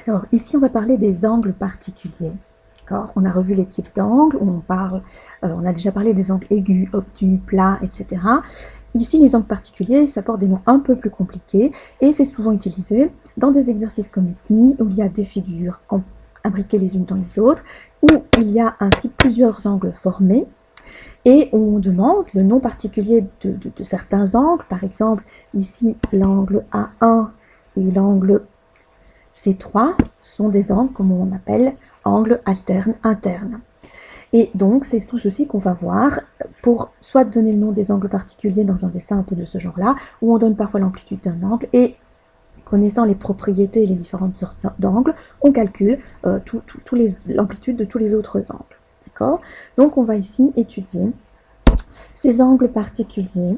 Alors ici, on va parler des angles particuliers. On a revu les types d'angles, on a déjà parlé des angles aigus, obtus, plats, etc. Ici, les angles particuliers, ça porte des noms un peu plus compliqués et c'est souvent utilisé dans des exercices comme ici, où il y a des figures imbriquées les unes dans les autres, où il y a ainsi plusieurs angles formés et on demande le nom particulier de certains angles. Par exemple, ici, l'angle A1 et l'angle C3 sont des angles, comme on appelle, angles alternes internes. Et donc, c'est tout ceci qu'on va voir pour soit donner le nom des angles particuliers dans un dessin un peu de ce genre-là, où on donne parfois l'amplitude d'un angle, et connaissant les propriétés et les différentes sortes d'angles, on calcule l'amplitude de tous les autres angles. D'accord? Donc, on va ici étudier ces angles particuliers,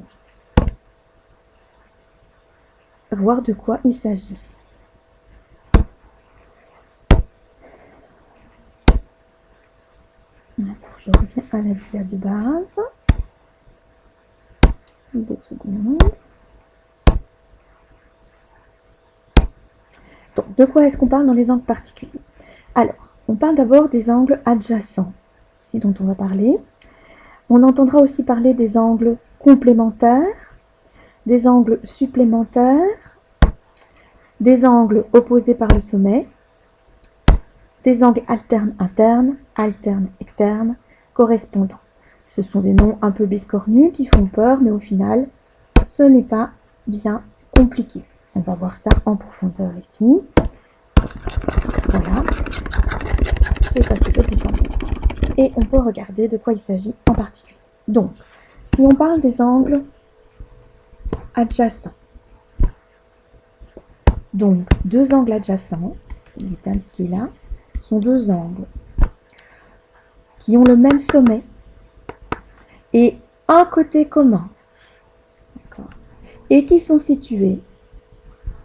voir de quoi il s'agit. Je reviens à la dia de base. 2 secondes. Donc, de quoi est-ce qu'on parle dans les angles particuliers? Alors, on parle d'abord des angles adjacents, ici dont on va parler. On entendra aussi parler des angles complémentaires, des angles supplémentaires, des angles opposés par le sommet, des angles alternes internes, alternes externes, correspondants. Ce sont des noms un peu biscornus qui font peur, mais au final, ce n'est pas bien compliqué. On va voir ça en profondeur ici. Voilà. Je vais passer petit centimètre. Et on peut regarder de quoi il s'agit en particulier. Donc, si on parle des angles adjacents, donc deux angles adjacents, il est indiqué là, sont deux angles qui ont le même sommet et un côté commun, et qui sont situés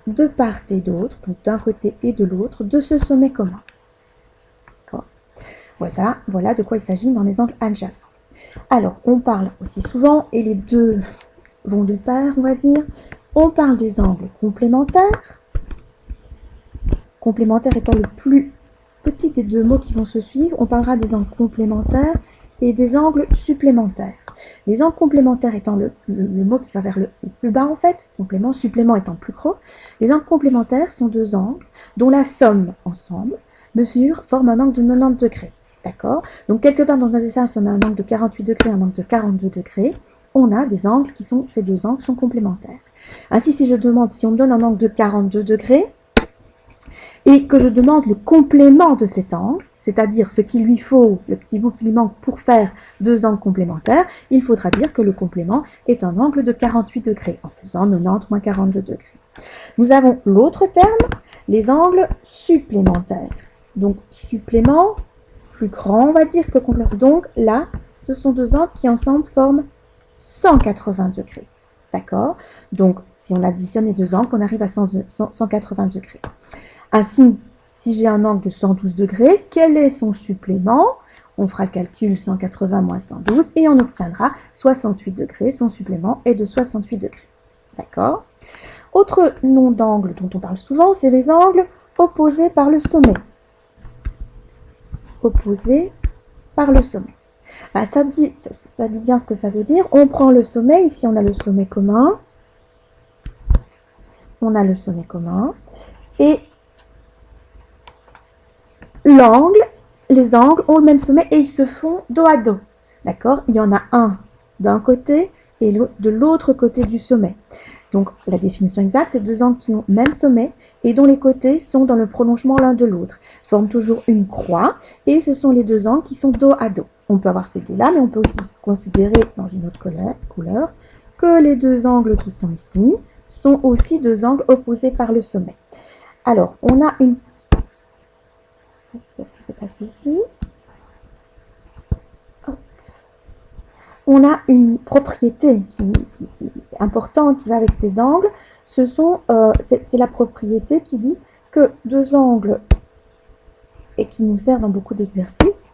de part et d'autre, donc d'un côté et de l'autre, de ce sommet commun. Voilà de quoi il s'agit dans les angles adjacents. Alors, on parle aussi souvent, et les deux vont de pair, on va dire, on parle des angles complémentaires, complémentaire étant le plus petit des deux mots qui vont se suivre. On parlera des angles complémentaires et des angles supplémentaires. Les angles complémentaires étant le mot qui va vers le plus bas en fait, complément, supplément étant plus gros. Les angles complémentaires sont deux angles dont la somme ensemble forme un angle de 90 degrés. D'accord? Donc quelque part dans un dessin, si on a un angle de 48 degrés, un angle de 42 degrés, on a des angles qui sont, ces deux angles sont complémentaires. Ainsi, si on me donne un angle de 42 degrés, et que je demande le complément de cet angle, c'est-à-dire ce qu'il lui faut, le petit bout qui lui manque pour faire deux angles complémentaires, il faudra dire que le complément est un angle de 48 degrés, en faisant 90 moins 42 degrés. Nous avons l'autre terme, les angles supplémentaires. Donc, supplément, plus grand, on va dire, que complément. Donc, là, ce sont deux angles qui ensemble forment 180 degrés. D'accord? Donc, si on additionne les deux angles, on arrive à 180 degrés. Ainsi, si j'ai un angle de 112 degrés, quel est son supplément? On fera le calcul 180 moins 112 et on obtiendra 68 degrés. Son supplément est de 68 degrés. D'accord? Autre nom d'angle dont on parle souvent, c'est les angles opposés par le sommet. Opposés par le sommet. Ah, ça dit bien ce que ça veut dire. On prend le sommet. Ici, on a le sommet commun. On a le sommet commun. Et les angles ont le même sommet et ils se font dos à dos. D'accord? Il y en a un d'un côté et de l'autre côté du sommet. Donc, la définition exacte, c'est deux angles qui ont le même sommet et dont les côtés sont dans le prolongement l'un de l'autre. Forment toujours une croix et ce sont les deux angles qui sont dos à dos. On peut avoir ces deux-là, mais on peut aussi considérer dans une autre couleur que les deux angles qui sont ici sont aussi deux angles opposés par le sommet. Alors, on a une... Qu'est-ce qui s'est passé ici? On a une propriété qui est importante qui va avec ces angles. C'est la propriété qui dit que deux angles, et qui nous sert dans beaucoup d'exercices,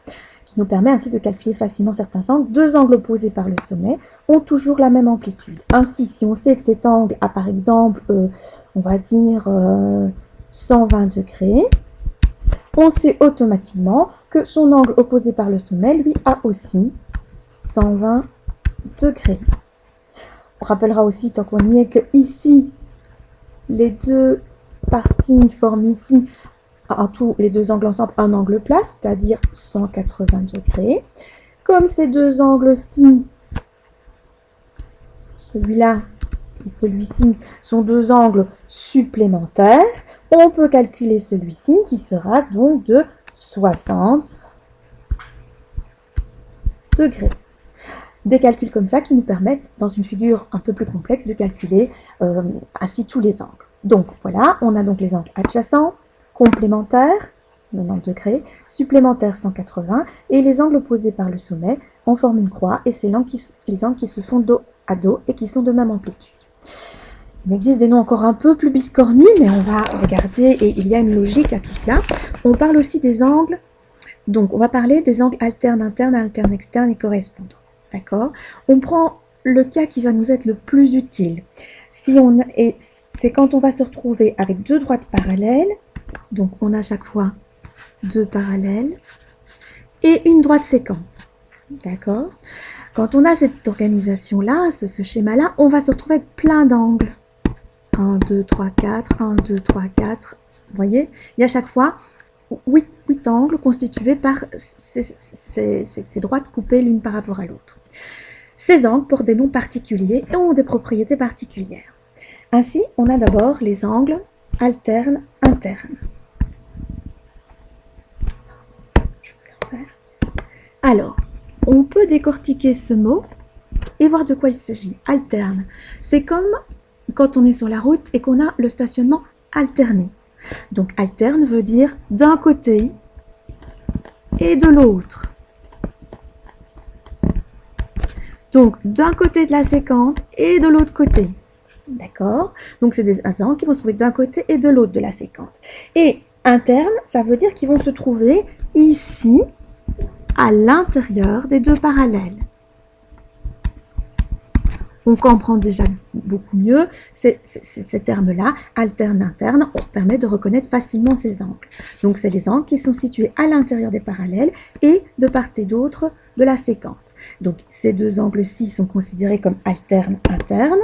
qui nous permet ainsi de calculer facilement certains angles, deux angles opposés par le sommet ont toujours la même amplitude. Ainsi, si on sait que cet angle a par exemple, on va dire 120 degrés, on sait automatiquement que son angle opposé par le sommet, lui, a aussi 120 degrés. On rappellera aussi, tant qu'on y est, que ici, les deux parties forment ici, en tout, les deux angles ensemble, un angle plat, c'est-à-dire 180 degrés. Comme ces deux angles-ci, celui-là et celui-ci, sont deux angles supplémentaires, on peut calculer celui-ci qui sera donc de 60 degrés. Des calculs comme ça qui nous permettent, dans une figure un peu plus complexe, de calculer ainsi tous les angles. Donc voilà, on a donc les angles adjacents, complémentaires, 90 degrés, supplémentaires 180, et les angles opposés par le sommet, on forme une croix, et c'est les angles qui se font dos à dos et qui sont de même amplitude. Il existe des noms encore un peu plus biscornus, mais on va regarder, et il y a une logique à tout cela. On parle aussi des angles, donc on va parler des angles alternes internes, alternes externes et correspondants. D'accord? On prend le cas qui va nous être le plus utile. C'est quand on va se retrouver avec deux droites parallèles, donc on a à chaque fois deux parallèles, et une droite sécante. D'accord? Quand on a cette organisation-là, ce schéma-là, on va se retrouver avec plein d'angles. 1, 2, 3, 4, 1, 2, 3, 4. Vous voyez? Il y a à chaque fois 8 angles constitués par ces droites coupées l'une par rapport à l'autre. Ces angles portent des noms particuliers et ont des propriétés particulières. Ainsi, on a d'abord les angles alternes internes. Alors, on peut décortiquer ce mot et voir de quoi il s'agit. Alterne, c'est comme quand on est sur la route et qu'on a le stationnement alterné. Donc alterne veut dire d'un côté et de l'autre. Donc d'un côté de la séquente et de l'autre côté. D'accord? Donc c'est des angles qui vont se trouver d'un côté et de l'autre de la séquente. Et interne, ça veut dire qu'ils vont se trouver ici, à l'intérieur des deux parallèles. On comprend déjà beaucoup mieux ces termes-là, alterne, interne, on permet de reconnaître facilement ces angles. Donc c'est les angles qui sont situés à l'intérieur des parallèles et de part et d'autre de la séquente. Donc ces deux angles-ci sont considérés comme alterne, interne.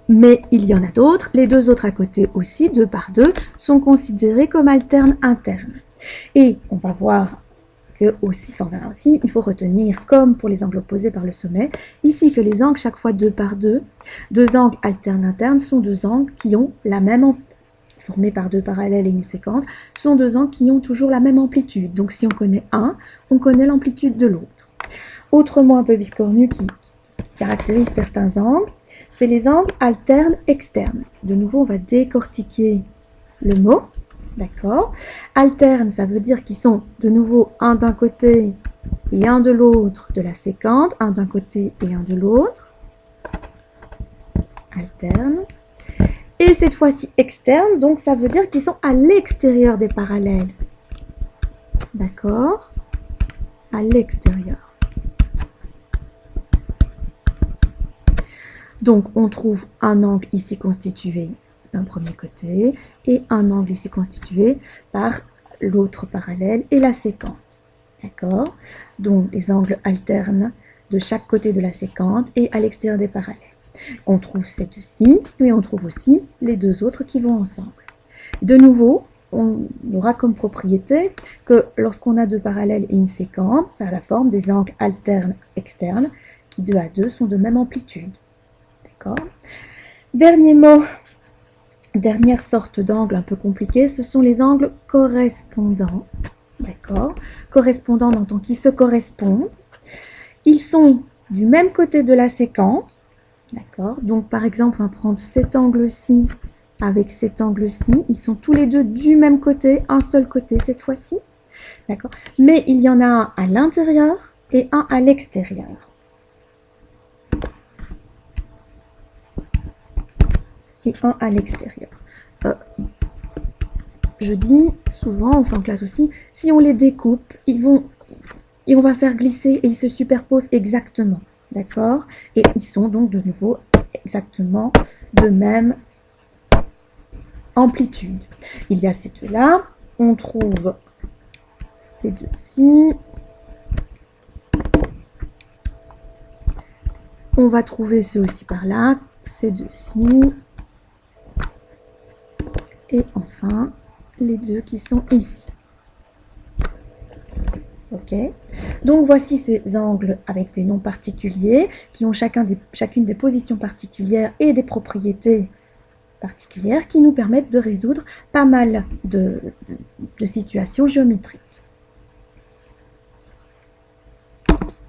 Mais il y en a d'autres, les deux autres à côté aussi, deux par deux, sont considérés comme alterne, interne. Et on va voir aussi, il faut retenir, comme pour les angles opposés par le sommet, ici que les angles, chaque fois deux par deux angles alternes internes, sont deux angles qui ont la même formés par deux parallèles et une séquente, sont deux angles qui ont toujours la même amplitude. Donc si on connaît un, on connaît l'amplitude de l'autre. Autre mot un peu biscornu qui caractérise certains angles, c'est les angles alternes externes. De nouveau, on va décortiquer le mot. D'accord? Alterne, ça veut dire qu'ils sont de nouveau un d'un côté et un de l'autre de la séquente, un d'un côté et un de l'autre. Alterne. Et cette fois-ci externe, donc ça veut dire qu'ils sont à l'extérieur des parallèles. D'accord? À l'extérieur. Donc on trouve un angle ici constitué d'un premier côté et un angle ici constitué par l'autre parallèle et la séquente. D'accord? Donc les angles alternent de chaque côté de la séquente et à l'extérieur des parallèles. On trouve ces deux-ci, mais on trouve aussi les deux autres qui vont ensemble. De nouveau, on aura comme propriété que lorsqu'on a deux parallèles et une séquente, ça a la forme des angles alternes externes qui, deux à deux, sont de même amplitude. D'accord? Dernier mot. Dernière sorte d'angle un peu compliqué, ce sont les angles correspondants. D'accord? Correspondants dans le temps qui se correspondent. Ils sont du même côté de la séquente. D'accord? Donc par exemple, on va prendre cet angle-ci avec cet angle-ci. Ils sont tous les deux du même côté, un seul côté cette fois-ci. D'accord? Mais il y en a un à l'intérieur et un à l'extérieur. Et un à l'extérieur. Je dis souvent, enfin en classe aussi, si on les découpe, et on va faire glisser et ils se superposent exactement. D'accord? Et ils sont donc de nouveau exactement de même amplitude. Il y a ces deux-là, on trouve ces deux-ci. On va trouver ceux-ci par là, ces deux-ci. Et enfin, les deux qui sont ici. Ok. Donc voici ces angles avec des noms particuliers qui ont chacune des positions particulières et des propriétés particulières qui nous permettent de résoudre pas mal de situations géométriques.